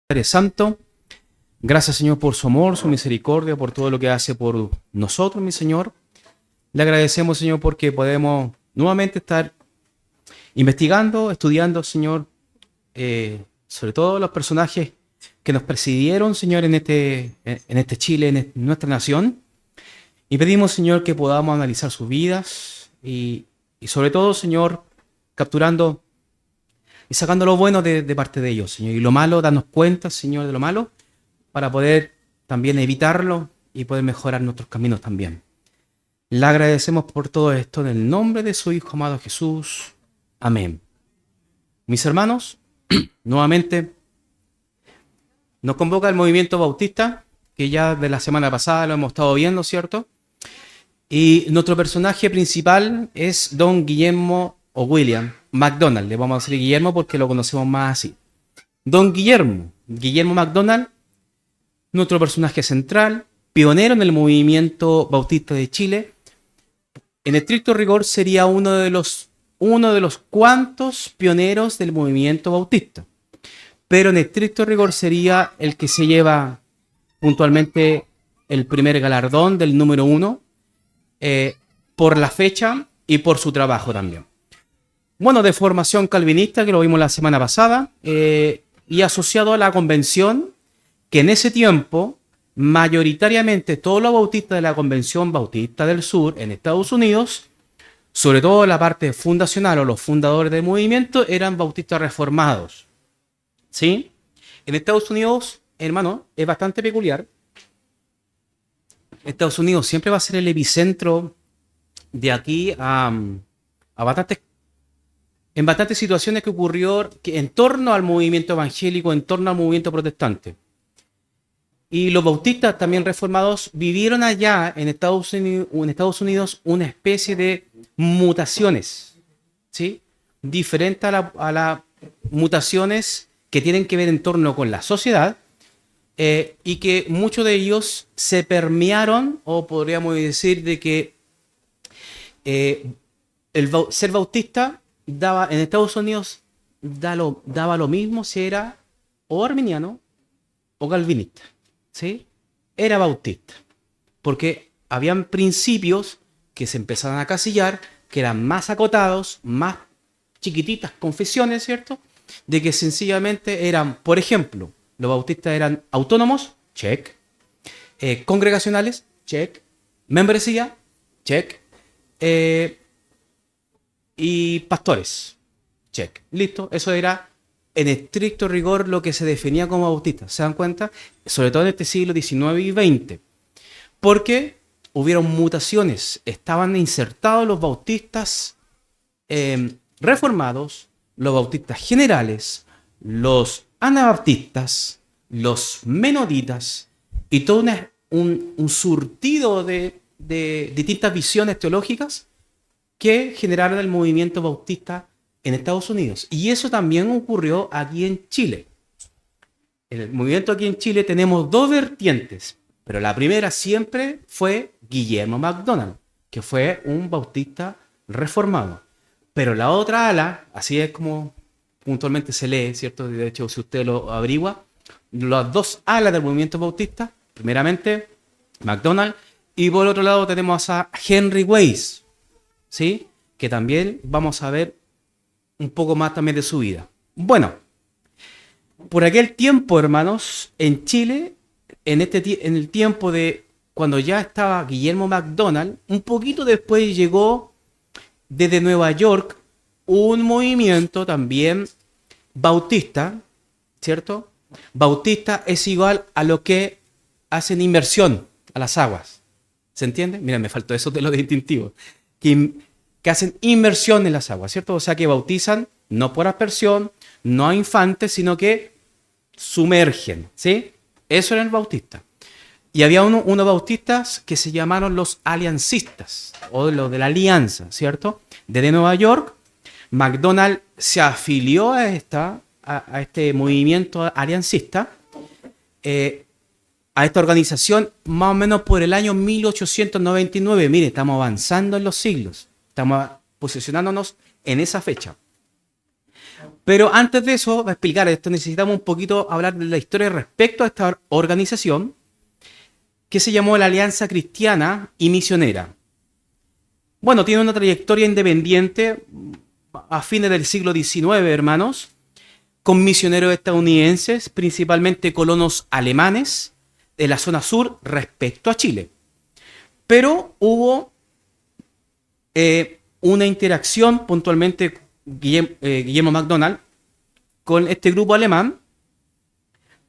Padre Santo, gracias Señor por su amor, su misericordia, por todo lo que hace por nosotros, mi Señor. Le agradecemos, Señor, porque podemos nuevamente estar investigando, estudiando, Señor, sobre todo los personajes que nos presidieron, Señor, en este Chile, en nuestra nación. Y pedimos, Señor, que podamos analizar sus vidas y sobre todo, Señor, capturando y sacando lo bueno de parte de ellos, Señor. Y lo malo, darnos cuenta, Señor, de lo malo, para poder también evitarlo y poder mejorar nuestros caminos también. Le agradecemos por todo esto en el nombre de su Hijo amado Jesús. Amén. Mis hermanos, nuevamente nos convoca el movimiento bautista, que ya de la semana pasada lo hemos estado viendo, ¿cierto? Y nuestro personaje principal es Don Guillermo o William MacDonald. Le vamos a decir Guillermo porque lo conocemos más así. Don Guillermo MacDonald, nuestro personaje central, pionero en el movimiento bautista de Chile. En estricto rigor sería uno de los cuantos pioneros del movimiento bautista. Pero en estricto rigor sería el que se lleva puntualmente el primer galardón del número 1 por la fecha y por su trabajo también. Bueno, de formación calvinista, que lo vimos la semana pasada, y asociado a la convención, que en ese tiempo, mayoritariamente todos los bautistas de la Convención Bautista del Sur en Estados Unidos, sobre todo la parte fundacional o los fundadores del movimiento, eran bautistas reformados. ¿Sí? En Estados Unidos, hermano, es bastante peculiar. Estados Unidos siempre va a ser el epicentro de aquí en bastantes situaciones que ocurrió en torno al movimiento evangélico, en torno al movimiento protestante. Y los bautistas también reformados vivieron allá en Estados Unidos una especie de mutaciones, ¿sí? Diferente a las mutaciones que tienen que ver en torno con la sociedad, y que muchos de ellos se permearon, o podríamos decir de que ser bautista en Estados Unidos daba lo mismo si era o arminiano o calvinista, ¿sí? Era bautista, porque habían principios que se empezaban a casillar, que eran más acotados, más chiquititas confesiones, ¿cierto? De que sencillamente eran, por ejemplo, los bautistas eran autónomos, check, congregacionales, check, membresía, check, y pastores, check. Listo, eso era en estricto rigor lo que se definía como bautista. ¿Se dan cuenta? Sobre todo en este siglo XIX y XX. Porque hubieron mutaciones. Estaban insertados los bautistas reformados, los bautistas generales, los anabaptistas, los menonitas y todo un surtido de distintas visiones teológicas que generaron el movimiento bautista en Estados Unidos. Y eso también ocurrió aquí en Chile. En el movimiento aquí en Chile tenemos dos vertientes, pero la primera siempre fue Guillermo MacDonald, que fue un bautista reformado. Pero la otra ala, así es como puntualmente se lee, ¿cierto? De hecho, si usted lo averigua, las dos alas del movimiento bautista, primeramente MacDonald, y por otro lado tenemos a Henry Weiss, ¿sí? Que también vamos a ver un poco más también de su vida. Bueno, por aquel tiempo, hermanos, en Chile, en el tiempo de cuando ya estaba Guillermo MacDonald, un poquito después llegó desde Nueva York un movimiento también bautista, ¿cierto? Bautista es igual a lo que hacen inmersión a las aguas. ¿Se entiende? Mira, me faltó eso de lo distintivo. Que hacen inmersión en las aguas, ¿cierto? O sea, que bautizan no por aspersión, no a infantes, sino que sumergen, ¿sí? Eso era el bautista. Y había unos bautistas que se llamaron los aliancistas, o los de la alianza, ¿cierto? Desde Nueva York, MacDonald se afilió a este movimiento aliancista, a esta organización más o menos por el año 1899. Mire, estamos avanzando en los siglos. Estamos posicionándonos en esa fecha. Pero antes de eso, para explicar esto, necesitamos un poquito hablar de la historia respecto a esta organización que se llamó la Alianza Cristiana y Misionera. Bueno, tiene una trayectoria independiente a fines del siglo XIX, hermanos, con misioneros estadounidenses, principalmente colonos alemanes de la zona sur respecto a Chile. Pero hubo una interacción puntualmente Guillermo MacDonald con este grupo alemán,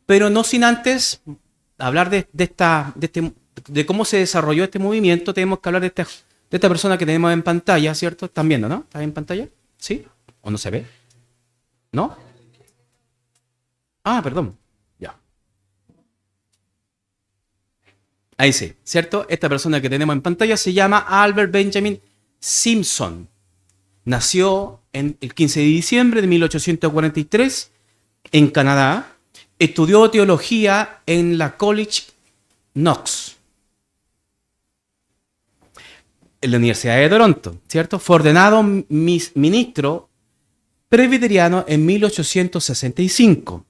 pero no sin antes hablar de cómo se desarrolló este movimiento. Tenemos que hablar de esta persona que tenemos en pantalla, ¿cierto? ¿Están viendo, no? ¿Está en pantalla? ¿Sí? ¿O no se ve? ¿No? Ah, perdón. Ya. Ahí sí, ¿cierto? Esta persona que tenemos en pantalla se llama Albert Benjamin Simpson. Nació el 15 de diciembre de 1843 en Canadá. Estudió teología en la College Knox, en la Universidad de Toronto, ¿cierto? Fue ordenado ministro presbiteriano en 1865.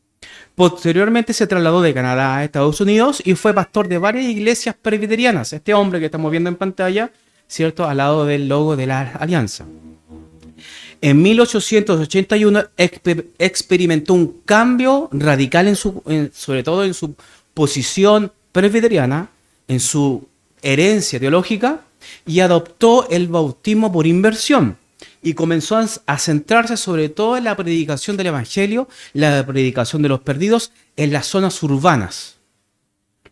Posteriormente se trasladó de Canadá a Estados Unidos y fue pastor de varias iglesias presbiterianas. Este hombre que estamos viendo en pantalla, ¿cierto? Al lado del logo de la alianza. En 1881 experimentó un cambio radical sobre todo en su posición presbiteriana, en su herencia teológica, y adoptó el bautismo por inmersión y comenzó a centrarse sobre todo en la predicación del evangelio, la predicación de los perdidos en las zonas urbanas.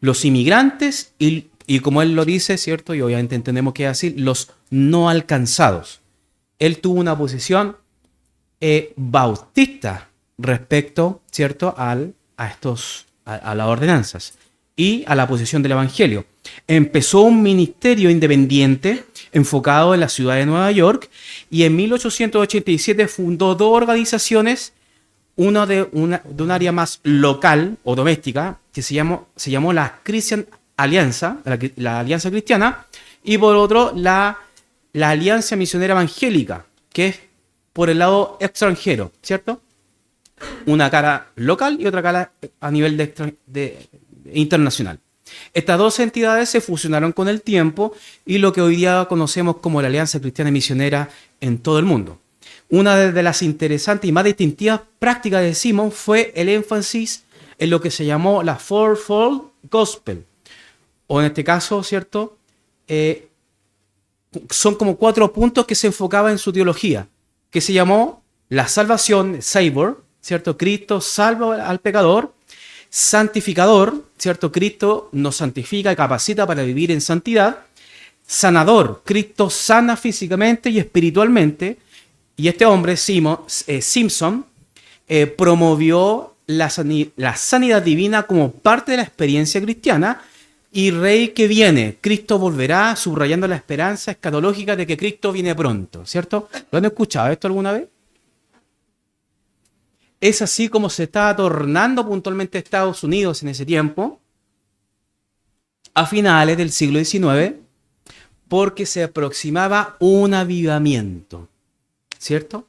Los inmigrantes y como él lo dice, ¿cierto? Y obviamente entendemos que es así, los no alcanzados. Él tuvo una posición bautista respecto, ¿cierto?, a las ordenanzas y a la posición del evangelio. Empezó un ministerio independiente enfocado en la ciudad de Nueva York y en 1887 fundó dos organizaciones, una de un área más local o doméstica que se llamó la Christian Alianza, la Alianza Cristiana, y por otro la Alianza Misionera Evangélica, que es por el lado extranjero, ¿cierto? Una cara local y otra cara a nivel internacional. Estas dos entidades se fusionaron con el tiempo y lo que hoy día conocemos como la Alianza Cristiana y Misionera en todo el mundo. Una de las interesantes y más distintivas prácticas de Simon fue el énfasis en lo que se llamó la Fourfold Gospel, o en este caso, ¿cierto?, son como 4 puntos que se enfocaba en su teología, que se llamó la salvación, Savor, ¿cierto? Cristo salva al pecador. Santificador, ¿cierto? Cristo nos santifica y capacita para vivir en santidad. Sanador, Cristo sana físicamente y espiritualmente. Y este hombre, Simpson, promovió la sanidad divina como parte de la experiencia cristiana. Y Rey que viene, Cristo volverá, subrayando la esperanza escatológica de que Cristo viene pronto, ¿cierto? ¿Lo han escuchado esto alguna vez? Es así como se estaba tornando puntualmente Estados Unidos en ese tiempo, a finales del siglo XIX, porque se aproximaba un avivamiento, ¿cierto?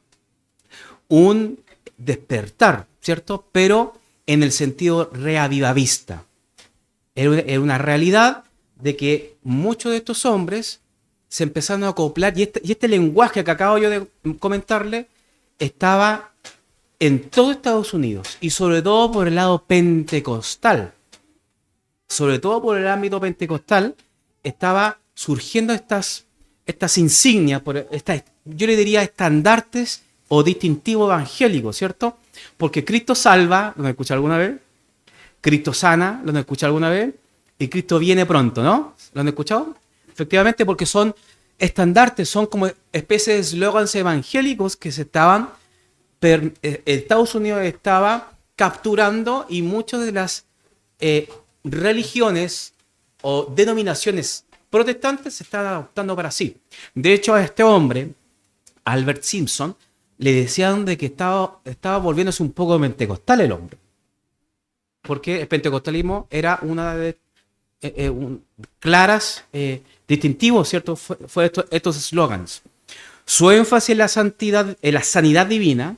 Un despertar, ¿cierto? Pero en el sentido reavivavista. Era una realidad de que muchos de estos hombres se empezaron a acoplar y este lenguaje que acabo yo de comentarle estaba en todo Estados Unidos y sobre todo por el lado pentecostal. Sobre todo por el ámbito pentecostal estaba surgiendo estas insignias, yo le diría estandartes o distintivos evangélicos, ¿cierto? Porque Cristo salva, ¿lo han escuchado alguna vez? Cristo sana, ¿lo han escuchado alguna vez? Y Cristo viene pronto, ¿no? ¿Lo han escuchado? Efectivamente, porque son estandartes, son como especies de eslogans evangélicos que Estados Unidos estaba capturando y muchas de las religiones o denominaciones protestantes se están adoptando para sí. De hecho, a este hombre, Albert Simpson, le decían de que estaba volviéndose un poco pentecostal el hombre. Porque el pentecostalismo era una de claras distintivos, ¿cierto? Fue estos eslogans. Su énfasis en la santidad, en la sanidad divina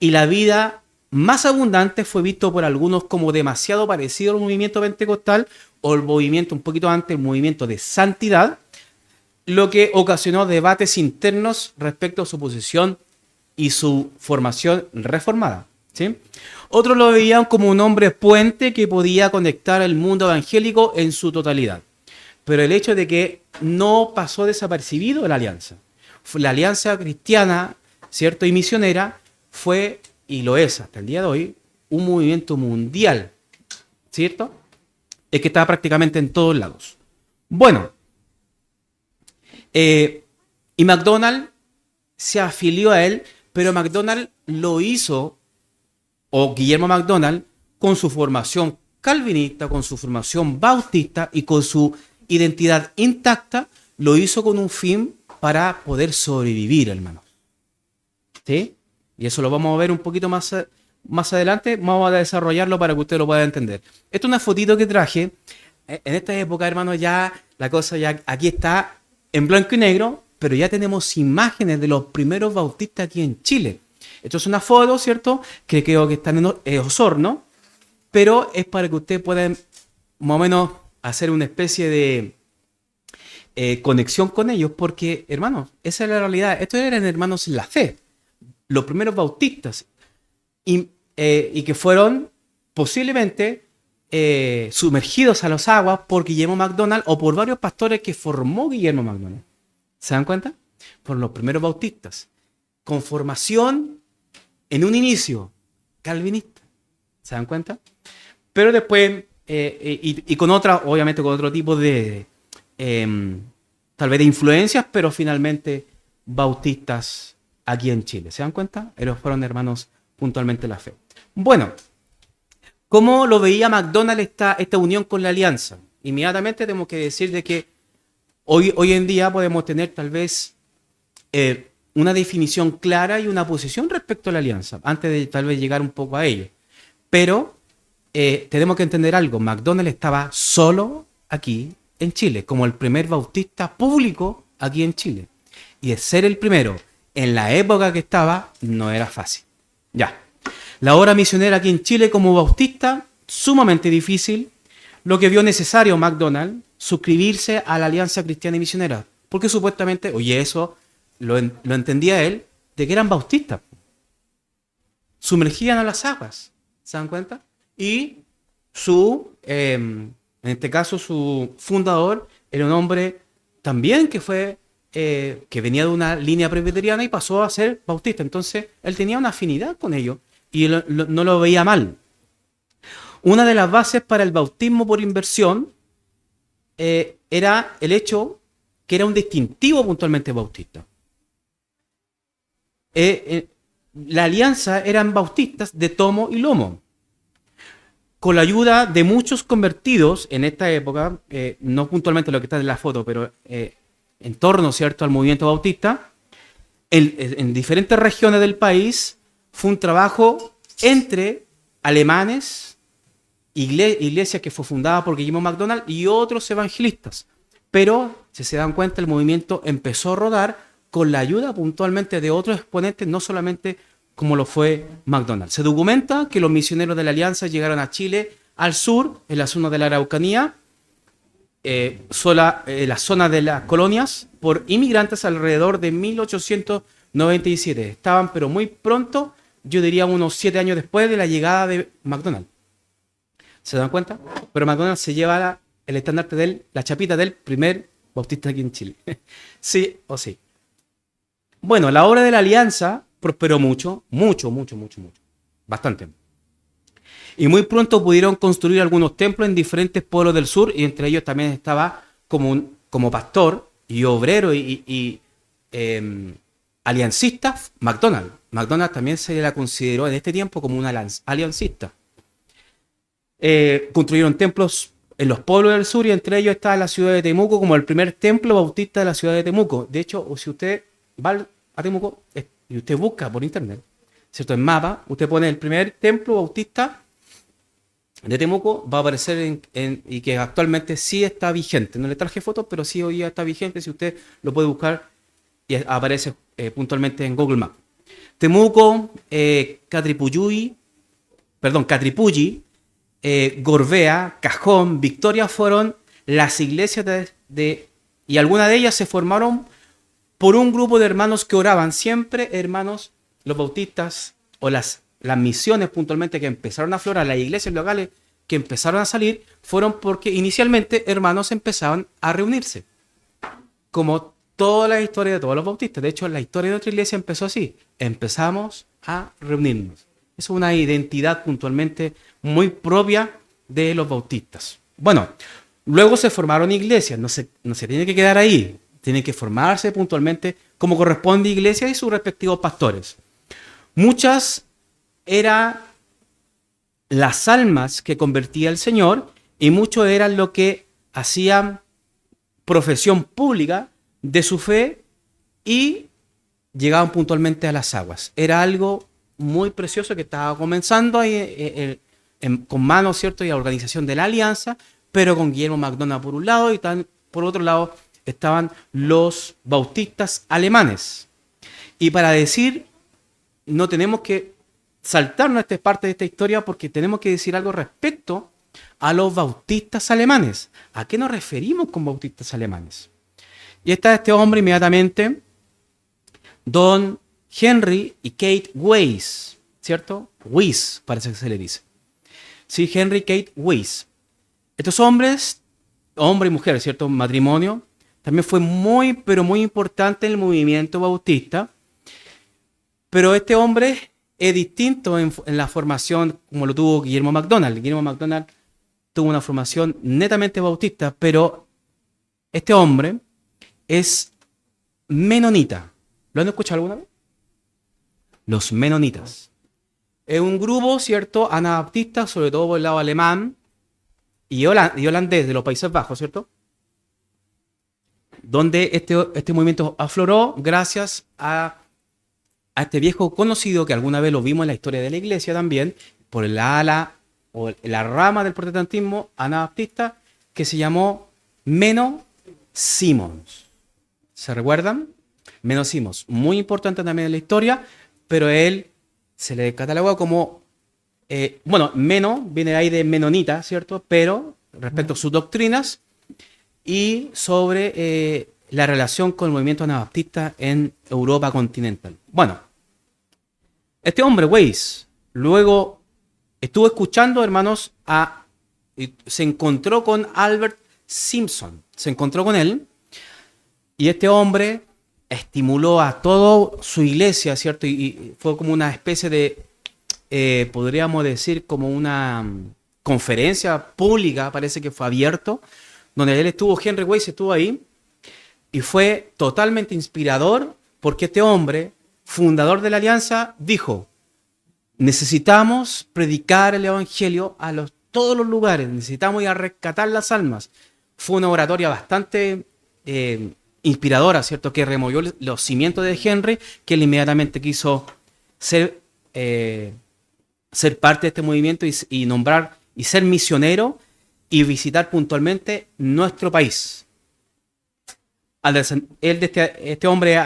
y la vida más abundante fue visto por algunos como demasiado parecido al movimiento pentecostal o el movimiento un poquito antes, el movimiento de santidad, lo que ocasionó debates internos respecto a su posición y su formación reformada. ¿Sí? Otros lo veían como un hombre puente que podía conectar el mundo evangélico en su totalidad. Pero el hecho de que no pasó desapercibido la alianza. La alianza cristiana, ¿cierto? Y misionera fue, y lo es hasta el día de hoy, un movimiento mundial, ¿cierto? Es que está prácticamente en todos lados. Bueno, y MacDonald se afilió a él, pero MacDonald lo hizo, o Guillermo MacDonald, con su formación calvinista, con su formación bautista y con su identidad intacta, lo hizo con un fin para poder sobrevivir, hermanos. ¿Sí? Y eso lo vamos a ver un poquito más adelante, vamos a desarrollarlo para que usted lo pueda entender. Esta es una fotito que traje. En esta época, hermanos, ya la cosa ya aquí está en blanco y negro, pero ya tenemos imágenes de los primeros bautistas aquí en Chile. Esto es una foto, ¿cierto? Que creo que están en Osorno, pero es para que usted pueda más o menos hacer una especie de conexión con ellos, porque, hermanos, esa es la realidad. Estos eran hermanos en la fe, los primeros bautistas, y que fueron posiblemente sumergidos a las aguas por Guillermo MacDonald o por varios pastores que formó Guillermo MacDonald. ¿Se dan cuenta? Fueron los primeros bautistas, con formación en un inicio calvinista. ¿Se dan cuenta? Pero después, y con otra, obviamente con otro tipo de, tal vez de influencias, pero finalmente bautistas aquí en Chile. ¿Se dan cuenta? Ellos fueron hermanos puntualmente la fe. Bueno, ¿cómo lo veía MacDonald esta unión con la alianza? Inmediatamente tenemos que decir de que hoy en día podemos tener tal vez una definición clara y una posición respecto a la alianza, antes de tal vez llegar un poco a ello. Pero tenemos que entender algo, MacDonald estaba solo aquí en Chile, como el primer bautista público aquí en Chile. Y el ser el primero en la época que estaba no era fácil. Ya. La obra misionera aquí en Chile como bautista, sumamente difícil, lo que vio necesario MacDonald, suscribirse a la Alianza Cristiana y Misionera, porque supuestamente, oye, eso lo entendía él, de que eran bautistas. Sumergían a las aguas, ¿se dan cuenta? Y en este caso, su fundador era un hombre también que fue, que venía de una línea presbiteriana y pasó a ser bautista. Entonces, él tenía una afinidad con ellos y no lo veía mal. Una de las bases para el bautismo por inversión era el hecho que era un distintivo puntualmente bautista. La alianza eran bautistas de tomo y lomo. Con la ayuda de muchos convertidos en esta época, no puntualmente lo que está en la foto, pero en torno, ¿cierto?, al movimiento bautista, en diferentes regiones del país, fue un trabajo entre alemanes, iglesia que fue fundada por Guillermo MacDonald y otros evangelistas. Pero, si se dan cuenta, el movimiento empezó a rodar con la ayuda puntualmente de otros exponentes, no solamente como lo fue MacDonald. Se documenta que los misioneros de la Alianza llegaron a Chile, al sur, en la zona de la Araucanía, la zona de las colonias, por inmigrantes alrededor de 1897. Estaban, pero muy pronto, yo diría unos 7 años después de la llegada de MacDonald. ¿Se dan cuenta? Pero MacDonald se lleva el estandarte de él, la chapita del primer bautista aquí en Chile. Sí o sí. Bueno, la obra de la Alianza prosperó mucho. Bastante. Y muy pronto pudieron construir algunos templos en diferentes pueblos del sur, y entre ellos también estaba como pastor y obrero y aliancista MacDonald. MacDonald también se la consideró en este tiempo como un aliancista. Construyeron templos en los pueblos del sur y entre ellos está la ciudad de Temuco como el primer templo bautista de la ciudad de Temuco. De hecho, si usted va a Temuco y usted busca por internet, ¿cierto?, en mapa, usted pone el primer templo bautista de Temuco, va a aparecer y que actualmente sí está vigente. No le traje fotos, pero sí hoy ya está vigente. Si usted lo puede buscar y aparece puntualmente en Google Maps. Temuco, Catripulli, Gorbea, Cajón, Victoria fueron las iglesias y algunas de ellas se formaron por un grupo de hermanos que oraban. Siempre, hermanos, los bautistas o las misiones puntualmente que empezaron a aflorar, las iglesias locales que empezaron a salir, fueron porque inicialmente hermanos empezaban a reunirse. Como toda la historia de todos los bautistas. De hecho, la historia de nuestra iglesia empezó así. Empezamos a reunirnos. Es una identidad puntualmente muy propia de los bautistas. Bueno, luego se formaron iglesias. No se tiene que quedar ahí. Tienen que formarse puntualmente como corresponde iglesias y sus respectivos pastores. Muchas eran las almas que convertía el Señor y muchos eran lo que hacían profesión pública de su fe y llegaban puntualmente a las aguas. Era algo muy precioso que estaba comenzando ahí, con manos, ¿cierto? Y la organización de la alianza, pero con Guillermo McDonald por un lado y por otro lado estaban los bautistas alemanes. Y para decir, no tenemos que saltarnos esta parte de esta historia porque tenemos que decir algo respecto a los bautistas alemanes. ¿A qué nos referimos con bautistas alemanes? Y está este hombre inmediatamente, Don Henry y Kate Weiss, ¿cierto? Weiss, parece que se le dice. Sí, Henry y Kate Weiss. Estos hombres, hombre y mujer, ¿cierto? Matrimonio, también fue muy, pero muy importante en el movimiento bautista. Pero este hombre es distinto en la formación como lo tuvo Guillermo McDonald. Guillermo McDonald tuvo una formación netamente bautista, pero este hombre es menonita. ¿Lo han escuchado alguna vez? Los menonitas. Es un grupo, ¿cierto? Anabaptista, sobre todo por el lado alemán y holandés de los Países Bajos, ¿cierto? Donde este movimiento afloró gracias a este viejo conocido que alguna vez lo vimos en la historia de la iglesia también, por la ala o la rama del protestantismo anabaptista que se llamó Menno Simons. ¿Se recuerdan? Menno Simons, muy importante también en la historia, pero él se le cataloga como, Menno viene de ahí de menonita, ¿cierto? Pero respecto a sus doctrinas y sobre la relación con el movimiento anabaptista en Europa continental. Bueno, este hombre, Weiss, luego estuvo escuchando, hermanos, y se encontró con Albert Simpson, se encontró con él, y este hombre estimuló a toda su iglesia, ¿cierto? Y fue como una especie de, podríamos decir, como una conferencia pública, parece que fue abierto, donde él estuvo, Henry Weiss estuvo ahí, y fue totalmente inspirador, porque este hombre, fundador de la alianza, dijo: necesitamos predicar el evangelio a todos los lugares, necesitamos ir a rescatar las almas. Fue una oratoria bastante inspiradora, ¿cierto? Que removió los cimientos de Henry, que él inmediatamente quiso ser parte de este movimiento y nombrar y ser misionero y visitar puntualmente nuestro país. Este hombre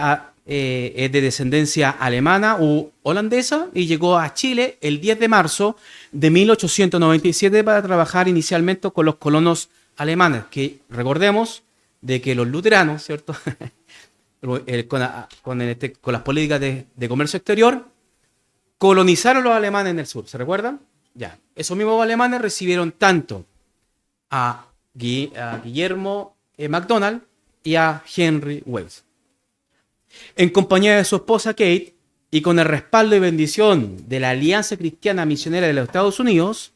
es de descendencia alemana u holandesa y llegó a Chile el 10 de marzo de 1897 para trabajar inicialmente con los colonos alemanes, que recordemos de que los luteranos, ¿cierto? con las políticas de comercio exterior, colonizaron a los alemanes en el sur, ¿se recuerdan? Ya, esos mismos alemanes recibieron tanto a Guillermo McDonald y a Henry Weiss. En compañía de su esposa Kate y con el respaldo y bendición de la Alianza Cristiana Misionera de los Estados Unidos,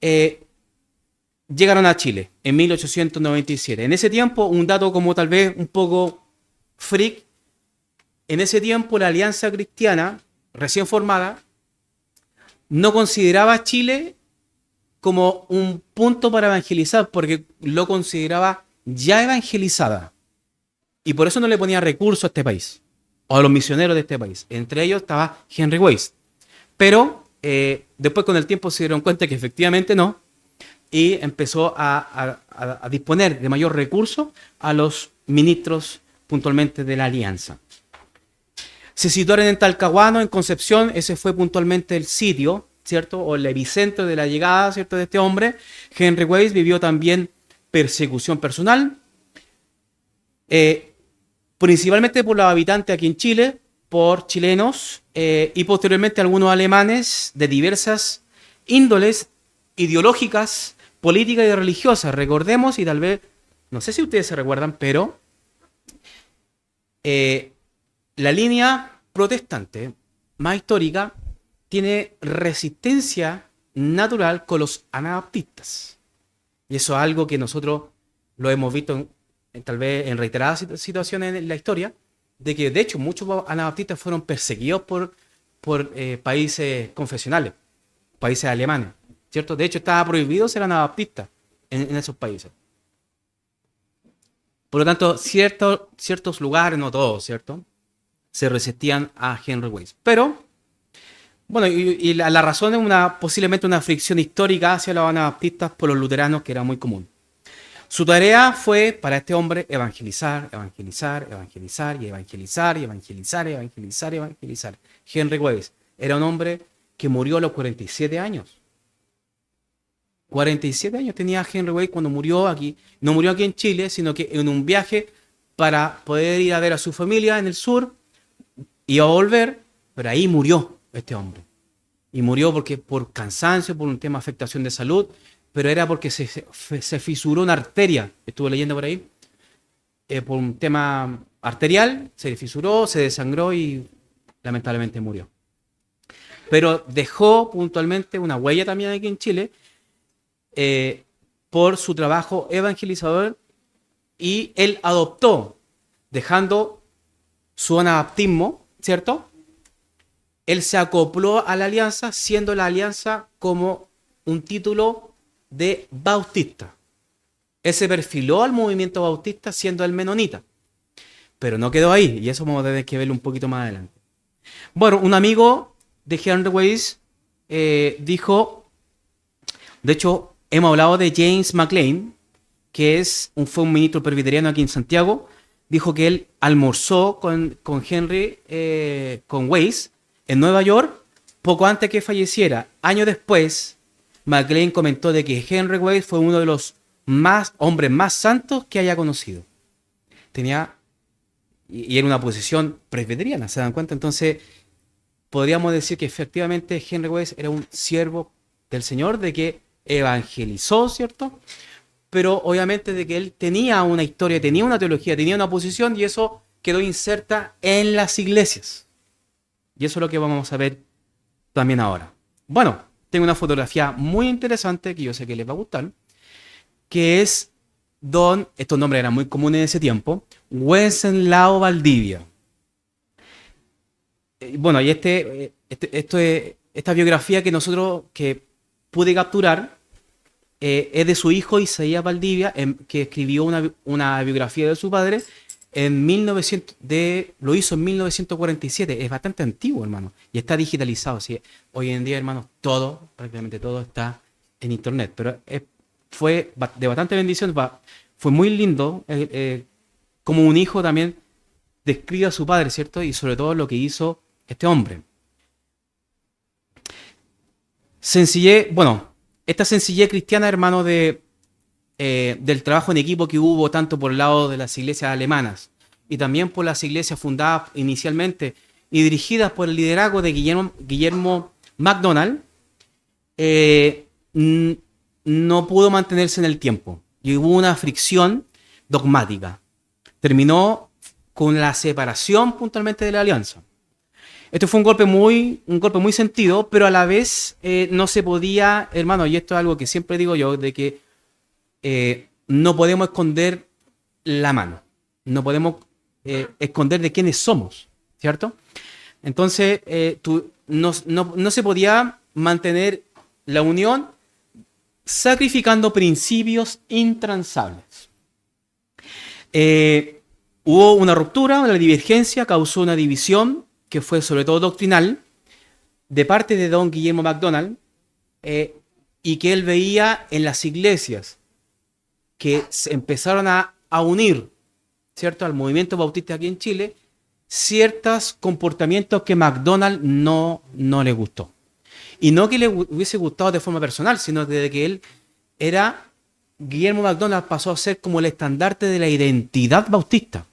llegaron a Chile en 1897. En ese tiempo, un dato como tal vez un poco freak, en ese tiempo la Alianza Cristiana, recién formada, no consideraba a Chile como un punto para evangelizar, porque lo consideraba ya evangelizada. Y por eso no le ponía recursos a este país, o a los misioneros de este país. Entre ellos estaba Henry Weiss. Pero después con el tiempo se dieron cuenta que efectivamente no, y empezó a disponer de mayor recursos a los ministros puntualmente de la alianza. se situaron en Talcahuano, en Concepción. Ese fue puntualmente el sitio, ¿cierto? O el epicentro de la llegada, ¿cierto?, de este hombre. Henry Weiss vivió también persecución personal, principalmente por los habitantes aquí en Chile, por chilenos y posteriormente algunos alemanes de diversas índoles ideológicas, políticas y religiosas. Recordemos, y tal vez, no sé si ustedes se recuerdan, pero la línea protestante más histórica tiene resistencia natural con los anabaptistas. Y eso es algo que nosotros lo hemos visto tal vez en reiteradas situaciones en la historia, de que de hecho muchos anabaptistas fueron perseguidos por países confesionales, países alemanes, ¿cierto? De hecho estaba prohibido ser anabaptista en esos países. Por lo tanto, ciertos lugares, no todos, ¿cierto?, se resistían a Henry Weiss. Pero, bueno, y la razón es posiblemente una fricción histórica hacia los anabaptistas por los luteranos, que era muy común. Su tarea fue, para este hombre, evangelizar, evangelizar, evangelizar, y evangelizar, y evangelizar, y evangelizar, y evangelizar. Henry Weiss era un hombre que murió a los 47 años. 47 años tenía Henry Weiss cuando murió aquí. No murió aquí en Chile, sino que en un viaje para poder ir a ver a su familia en el sur. Iba a volver, pero ahí murió este hombre. Y murió por cansancio, por un tema de afectación de salud, pero era porque se fisuró una arteria. Estuve leyendo por ahí. Por un tema arterial, se fisuró, se desangró y lamentablemente murió. Pero dejó puntualmente una huella también aquí en Chile, por su trabajo evangelizador, y él adoptó, dejando su anabaptismo, ¿cierto? Él se acopló a la alianza, siendo la alianza como un título de bautista. Él se perfiló al movimiento bautista siendo el menonita. Pero no quedó ahí, y eso vamos a tener que verlo un poquito más adelante. Bueno, un amigo de Henry Weiss dijo, de hecho, hemos hablado de James McLean, que fue un ministro presbiteriano aquí en Santiago. Dijo que él almorzó con Henry, con Weiss, en Nueva York, poco antes que falleciera. Años después, McLean comentó de que Henry Weiss fue uno de los hombres más santos que haya conocido. Y era una posición presbiteriana, ¿se dan cuenta? Entonces, podríamos decir que efectivamente Henry Weiss era un siervo del Señor, de que evangelizó, ¿cierto? Pero obviamente de que él tenía una historia, tenía una teología, tenía una posición, y eso quedó inserta en las iglesias. Y eso es lo que vamos a ver también ahora. Bueno, tengo una fotografía muy interesante que yo sé que les va a gustar, que es estos nombres eran muy comunes en ese tiempo, Wenceslao Valdivia. Bueno, y esta biografía que pude capturar es de su hijo Isaías Valdivia, que escribió una biografía de su padre lo hizo en 1947. Es bastante antiguo, hermano, y está digitalizado. ¿Sí? Hoy en día, hermano, prácticamente todo está en internet, pero fue de bastante bendición. Fue muy lindo, como un hijo también describe a su padre, ¿cierto? Y sobre todo lo que hizo este hombre. Esta sencillez cristiana, hermano, del trabajo en equipo que hubo tanto por el lado de las iglesias alemanas y también por las iglesias fundadas inicialmente y dirigidas por el liderazgo de Guillermo MacDonald, no pudo mantenerse en el tiempo y hubo una fricción dogmática. Terminó con la separación puntualmente de la alianza. Esto fue un golpe muy sentido, pero a la vez no se podía, hermano, y esto es algo que siempre digo yo, de que no podemos esconder la mano, no podemos esconder de quiénes somos, ¿cierto? Entonces, no se podía mantener la unión sacrificando principios intransables. Hubo una ruptura, una divergencia, causó una división que fue sobre todo doctrinal de parte de don Guillermo MacDonald, y que él veía en las iglesias que se empezaron a unir, ¿cierto?, al movimiento bautista aquí en Chile, ciertos comportamientos que McDonald no le gustó. Y no que le hubiese gustado de forma personal, sino desde que él era, Guillermo McDonald pasó a ser como el estandarte de la identidad bautista.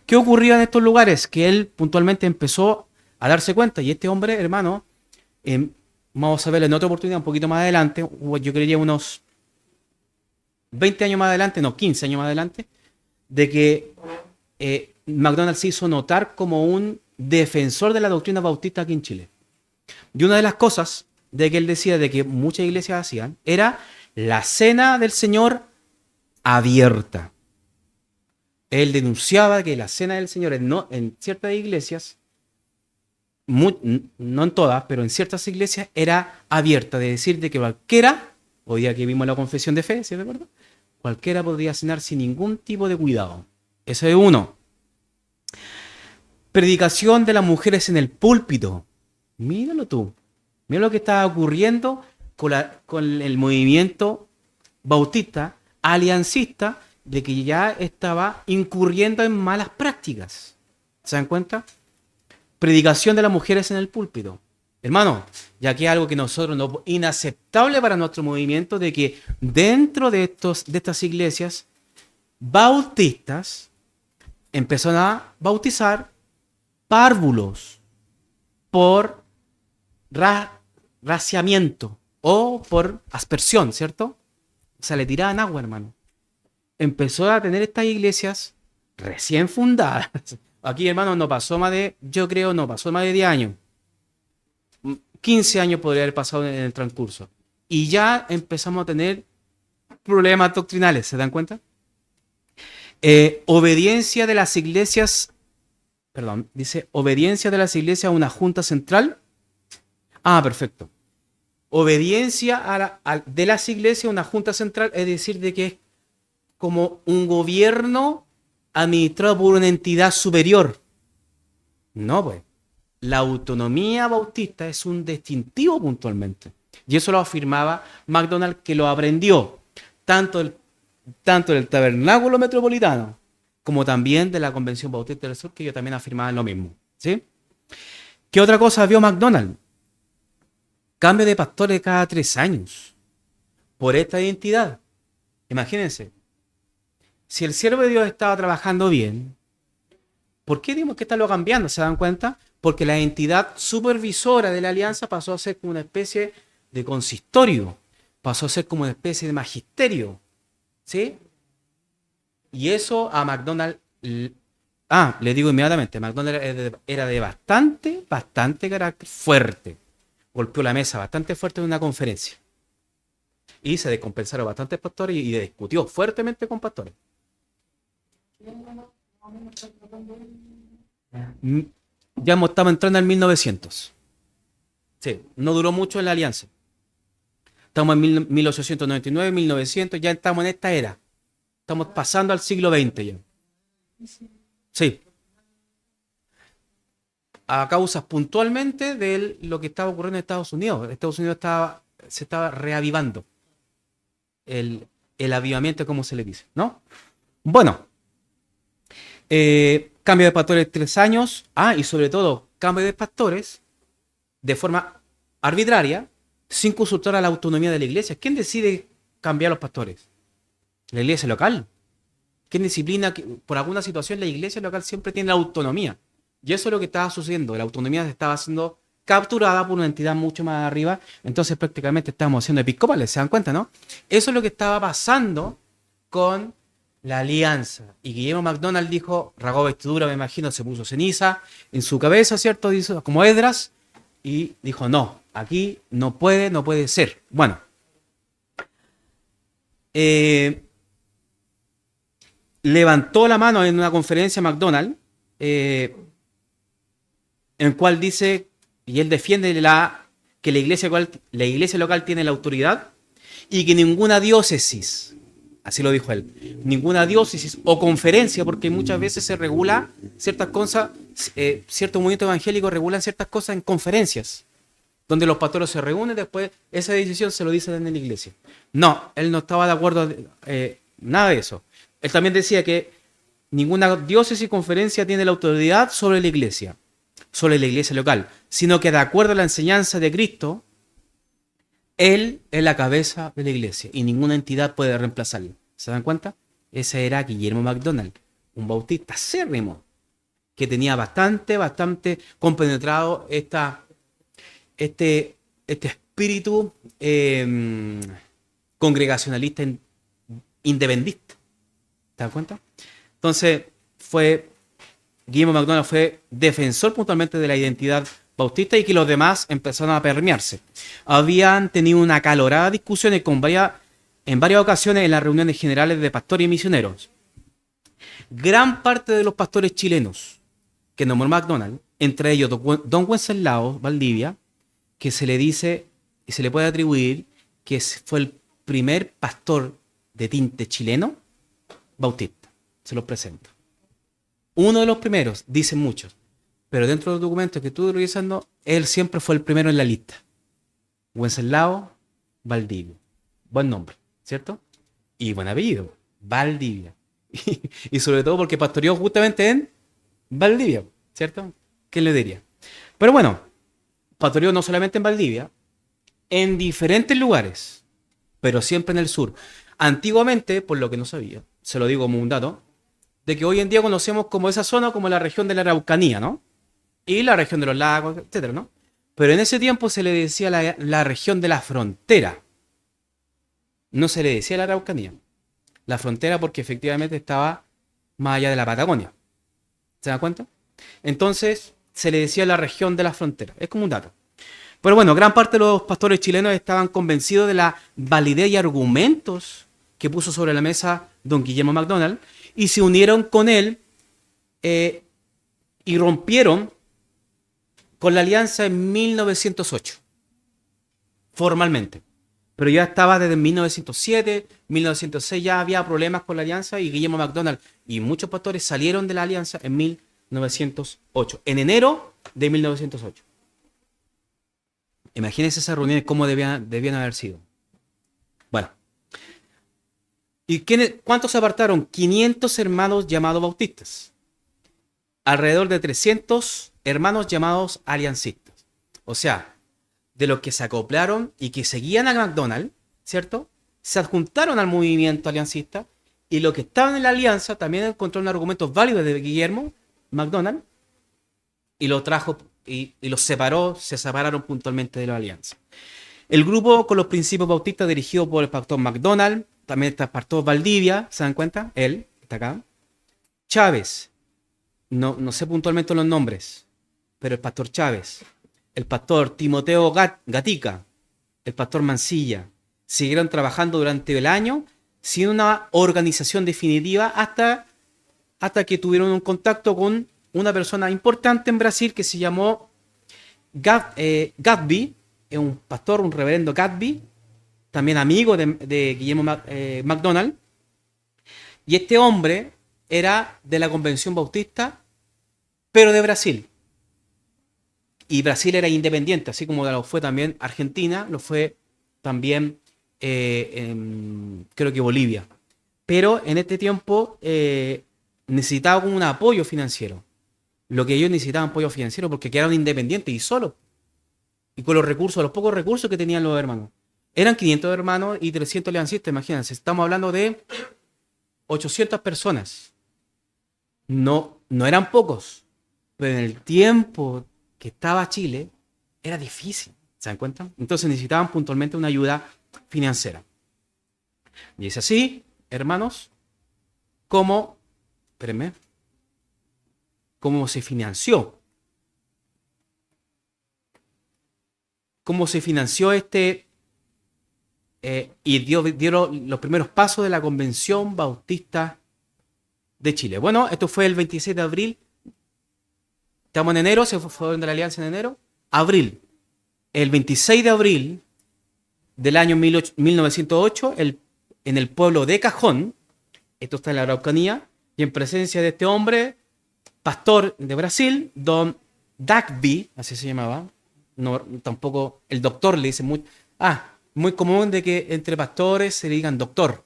¿Qué ocurría en estos lugares? Que él puntualmente empezó a darse cuenta, y este hombre, hermano, vamos a verlo en otra oportunidad, un poquito más adelante, yo creía unos 20 años más adelante, no, 15 años más adelante, de que McDonald se hizo notar como un defensor de la doctrina bautista aquí en Chile. Y una de las cosas de que él decía de que muchas iglesias hacían era la cena del Señor abierta. Él denunciaba que la cena del Señor en ciertas iglesias, no en todas, pero en ciertas iglesias era abierta, de decir de que cualquiera, hoy día que vimos la confesión de fe, ¿sí es verdad? Cualquiera podría cenar sin ningún tipo de cuidado. Eso es uno. Predicación de las mujeres en el púlpito. Míralo tú. Mira lo que estaba ocurriendo con el movimiento bautista, aliancista, de que ya estaba incurriendo en malas prácticas. ¿Se dan cuenta? Predicación de las mujeres en el púlpito. Hermano, ya que es algo que nosotros no inaceptable para nuestro movimiento, de que dentro de estas iglesias bautistas empezaron a bautizar párvulos por raciamiento o por aspersión, ¿cierto? O sea, le tiraban agua, hermano. Empezó a tener estas iglesias recién fundadas. Aquí, hermano, no pasó más de 10 años. 15 años podría haber pasado en el transcurso. Y ya empezamos a tener problemas doctrinales, ¿se dan cuenta? Obediencia de las iglesias, dice obediencia de las iglesias a una junta central. Ah, perfecto. Obediencia de las iglesias a una junta central, es decir, de que es como un gobierno administrado por una entidad superior. No, pues. La autonomía bautista es un distintivo puntualmente. Y eso lo afirmaba McDonald, que lo aprendió tanto del tabernáculo metropolitano como también de la Convención Bautista del Sur, que ellos también afirmaban lo mismo. ¿Sí? ¿Qué otra cosa vio McDonald? Cambio de pastores cada 3 años por esta identidad. Imagínense, si el siervo de Dios estaba trabajando bien, ¿por qué dimos que estarlo cambiando? ¿Se dan cuenta? Porque la entidad supervisora de la alianza pasó a ser como una especie de consistorio, pasó a ser como una especie de magisterio, ¿sí? Y eso a McDonald, le digo inmediatamente, McDonald era de bastante carácter fuerte, golpeó la mesa bastante fuerte en una conferencia y se descompensaron bastantes pastores y discutió fuertemente con pastores. Ya estamos entrando en 1900. Sí, no duró mucho en la alianza. Estamos en 1899, 1900, ya estamos en esta era. Estamos pasando al siglo XX ya. Sí. A causas puntualmente de lo que estaba ocurriendo en Estados Unidos. Estados Unidos se estaba reavivando. El avivamiento, como se le dice, ¿no? Bueno. Cambio de pastores 3 años. Y sobre todo, cambio de pastores de forma arbitraria, sin consultar a la autonomía de la iglesia. ¿Quién decide cambiar los pastores? La iglesia local. ¿Quién disciplina? Por alguna situación la iglesia local siempre tiene la autonomía. Y eso es lo que estaba sucediendo. La autonomía se estaba siendo capturada por una entidad mucho más arriba. Entonces prácticamente estábamos siendo episcopales. ¿Se dan cuenta, no? Eso es lo que estaba pasando con la alianza. Y Guillermo McDonald dijo, rasgó vestidura, me imagino, se puso ceniza en su cabeza, ¿cierto? Dice, como Esdras, y dijo, no, aquí no puede ser. Bueno. Levantó la mano en una conferencia McDonald, en cual dice, y él defiende que la iglesia local tiene la autoridad y que ninguna diócesis, así lo dijo él, ninguna diócesis o conferencia, porque muchas veces se regula ciertas cosas, ciertos movimientos evangélicos regulan ciertas cosas en conferencias, donde los pastores se reúnen, después esa decisión se lo dicen en la iglesia. No, él no estaba de acuerdo, nada de eso. Él también decía que Ninguna diócesis y conferencia tiene la autoridad sobre la iglesia local, sino que de acuerdo a la enseñanza de Cristo, Él es la cabeza de la iglesia y ninguna entidad puede reemplazarlo. ¿Se dan cuenta? Ese era Guillermo MacDonald, un bautista acérrimo, que tenía bastante compenetrado este espíritu congregacionalista independista. ¿Te das cuenta? Entonces, Guillermo MacDonald fue defensor puntualmente de la identidad bautista y que los demás empezaron a permearse. Habían tenido una acalorada discusión en varias ocasiones en las reuniones generales de pastores y misioneros. Gran parte de los pastores chilenos que nombró MacDonald, entre ellos don Wenceslao Valdivia, que se le dice y se le puede atribuir que fue el primer pastor de tinte chileno bautista. Se los presento. Uno de los primeros, dicen muchos, pero dentro de los documentos que estuve revisando, él siempre fue el primero en la lista. Wenceslao Valdivia. Buen nombre, ¿cierto? Y buen apellido, Valdivia. Y sobre todo porque pastoreó justamente en Valdivia, ¿cierto? ¿Quién le diría? Pero bueno, pastoreó no solamente en Valdivia, en diferentes lugares, pero siempre en el sur. Antiguamente, por lo que no sabía, se lo digo como un dato, de que hoy en día conocemos como esa zona como la región de la Araucanía, ¿no? Y la región de los lagos, etcétera, ¿no? Pero en ese tiempo se le decía la región de la frontera. No se le decía la Araucanía. La frontera porque efectivamente estaba más allá de la Patagonia. ¿Se dan cuenta? Entonces se le decía la región de la frontera. Es como un dato. Pero bueno, gran parte de los pastores chilenos estaban convencidos de la validez y argumentos que puso sobre la mesa don Guillermo MacDonald y se unieron con él y rompieron con la alianza en 1908, formalmente. Pero ya estaba desde 1907, 1906 ya había problemas con la alianza y Guillermo MacDonald y muchos pastores salieron de la alianza en 1908, en enero de 1908. Imagínense esas reuniones cómo debían haber sido. Bueno. ¿Y cuántos se apartaron? 500 hermanos llamados bautistas. Alrededor de 300 hermanos llamados aliancistas. O sea, de los que se acoplaron y que seguían a MacDonald, ¿cierto? Se adjuntaron al movimiento aliancista y los que estaban en la alianza también encontraron argumentos válidos de Guillermo MacDonald y los trajo y los separó, se separaron puntualmente de la alianza. El grupo con los principios bautistas dirigido por el pastor MacDonald, también está el pastor Valdivia, ¿se dan cuenta? Él está acá. Chávez, no sé puntualmente los nombres, pero el pastor Chávez, el pastor Timoteo Gatica, el pastor Mancilla, siguieron trabajando durante el año sin una organización definitiva hasta que tuvieron un contacto con una persona importante en Brasil que se llamó Gatsby, un pastor, un reverendo Gatsby, también amigo de Guillermo MacDonald. Y este hombre era de la Convención Bautista, pero de Brasil. Y Brasil era independiente, así como lo fue también Argentina, lo fue también creo que Bolivia. Pero en este tiempo necesitaba un apoyo financiero. Lo que ellos necesitaban apoyo financiero porque quedaron independientes y solos. Y con los recursos, los pocos recursos que tenían los hermanos. Eran 500 hermanos y 300 aliancistas, imagínense. Estamos hablando de 800 personas. No eran pocos. Pero en el tiempo que estaba Chile, era difícil. ¿Se dan cuenta? Entonces necesitaban puntualmente una ayuda financiera. Y es así, hermanos, cómo se financió. Cómo se financió y dieron los primeros pasos de la Convención Bautista de Chile. Bueno, esto fue el 26 de abril. Estamos en enero, se fueron de la alianza en enero. Abril. El 26 de abril del año 1908, en el pueblo de Cajón, esto está en la Araucanía, y en presencia de este hombre, pastor de Brasil, don Gatsby, así se llamaba. No, tampoco el doctor le dice muy común de que entre pastores se le digan doctor,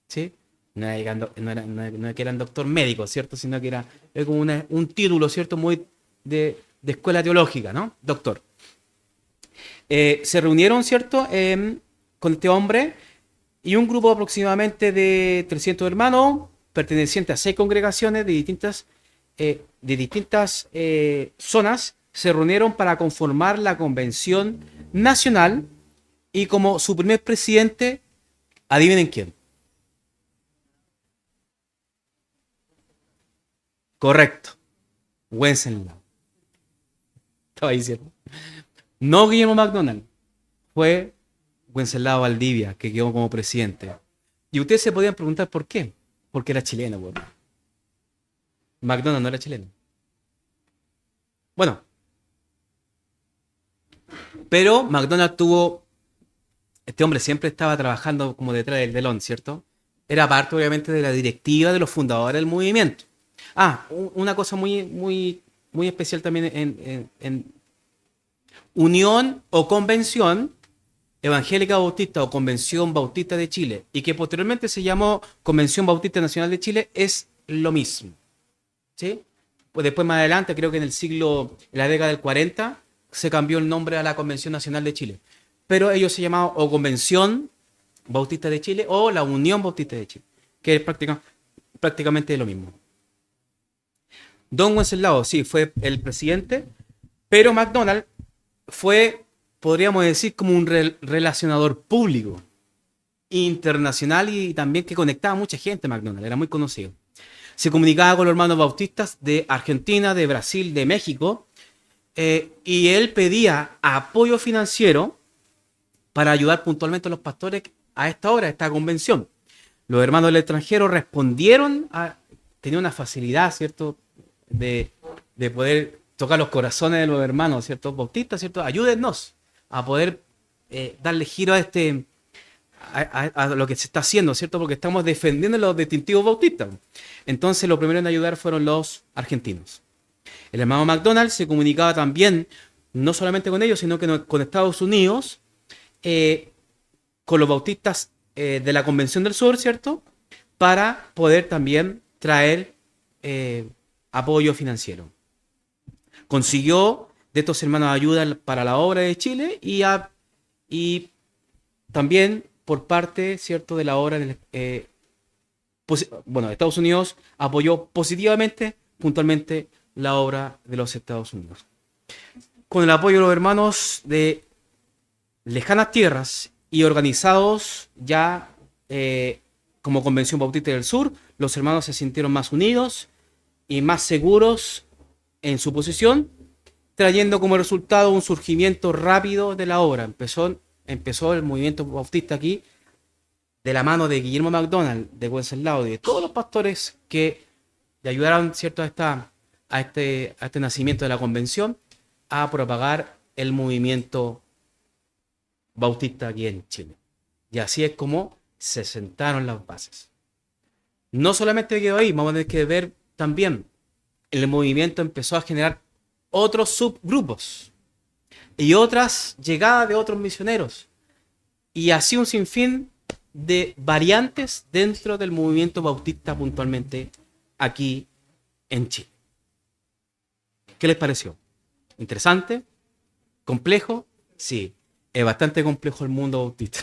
¿sí? No era que eran doctor médico, ¿cierto? Sino que era como un título, ¿cierto? Muy de escuela teológica, ¿no? Doctor. Se reunieron, ¿cierto? Con este hombre y un grupo aproximadamente de 300 hermanos pertenecientes a 6 congregaciones de distintas zonas se reunieron para conformar la Convención Nacional y como su primer presidente, adivinen quién. Correcto, Wenceslao. Estaba diciendo. No Guillermo McDonald, fue Wenceslao Valdivia, que quedó como presidente. Y ustedes se podían preguntar por qué. Porque era chileno, pues. McDonald no era chileno. Bueno, pero McDonald tuvo. Este hombre siempre estaba trabajando como detrás del telón, ¿cierto? Era parte, obviamente, de la directiva de los fundadores del movimiento. Una cosa muy especial también en Unión o Convención Evangélica Bautista o Convención Bautista de Chile y que posteriormente se llamó Convención Bautista Nacional de Chile es lo mismo. ¿Sí? Pues después más adelante, creo que en la década del 40, se cambió el nombre a la Convención Nacional de Chile. Pero ellos se llamaban o Convención Bautista de Chile o la Unión Bautista de Chile, que es prácticamente lo mismo. Don Wenceslao, sí, fue el presidente, pero McDonald fue, podríamos decir, como un relacionador público, internacional y también que conectaba a mucha gente. McDonald era muy conocido. Se comunicaba con los hermanos bautistas de Argentina, de Brasil, de México, y él pedía apoyo financiero para ayudar puntualmente a los pastores a esta hora, a esta convención. Los hermanos del extranjero respondieron, tenían una facilidad, ¿cierto?, de poder tocar los corazones de los hermanos, ¿cierto?, bautistas, ¿cierto? Ayúdennos a poder darle giro a lo que se está haciendo, ¿cierto? Porque estamos defendiendo los distintivos bautistas. Entonces, los primeros en ayudar fueron los argentinos. El hermano McDonald se comunicaba también, no solamente con ellos, sino que con Estados Unidos, con los bautistas de la Convención del Sur, ¿cierto? Para poder también traer apoyo financiero. Consiguió de estos hermanos ayuda para la obra de Chile y también por parte, ¿cierto?, de la obra Estados Unidos apoyó positivamente, puntualmente, la obra de los Estados Unidos. Con el apoyo de los hermanos de lejanas tierras y organizados ya como Convención Bautista del Sur, los hermanos se sintieron más unidos y más seguros en su posición, trayendo como resultado un surgimiento rápido de la obra. Empezó el movimiento bautista aquí de la mano de Guillermo McDonald, de Wenceslao y de todos los pastores que le ayudaron, ¿cierto?, a este nacimiento de la convención, a propagar el movimiento bautista aquí en Chile. Y así es como se sentaron las bases. No solamente quedó ahí, vamos a tener que ver también, el movimiento empezó a generar otros subgrupos y otras llegadas de otros misioneros. Y así un sinfín de variantes dentro del movimiento bautista puntualmente aquí en Chile. ¿Qué les pareció? ¿Interesante? ¿Complejo? Sí, es bastante complejo el mundo bautista.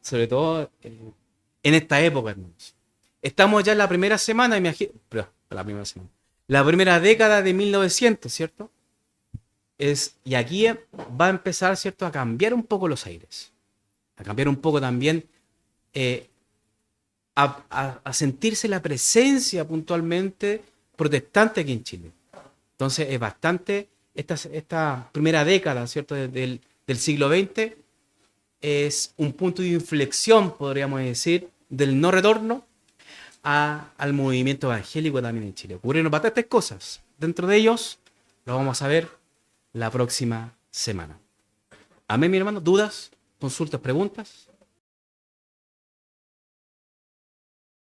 Sobre todo en esta época, hermanos. Estamos ya en la primera semana, la primera década de 1900, ¿cierto? Y aquí va a empezar, ¿cierto?, a cambiar un poco los aires. A cambiar un poco también, a sentirse la presencia puntualmente protestante aquí en Chile. Entonces es bastante, esta primera década, ¿cierto?, del siglo XX es un punto de inflexión, podríamos decir, del no retorno al movimiento evangélico también en Chile. Ocurrieron bastantes cosas. Dentro de ellos lo vamos a ver la próxima semana. Amén, mi hermano. ¿Dudas? ¿Consultas? ¿Preguntas?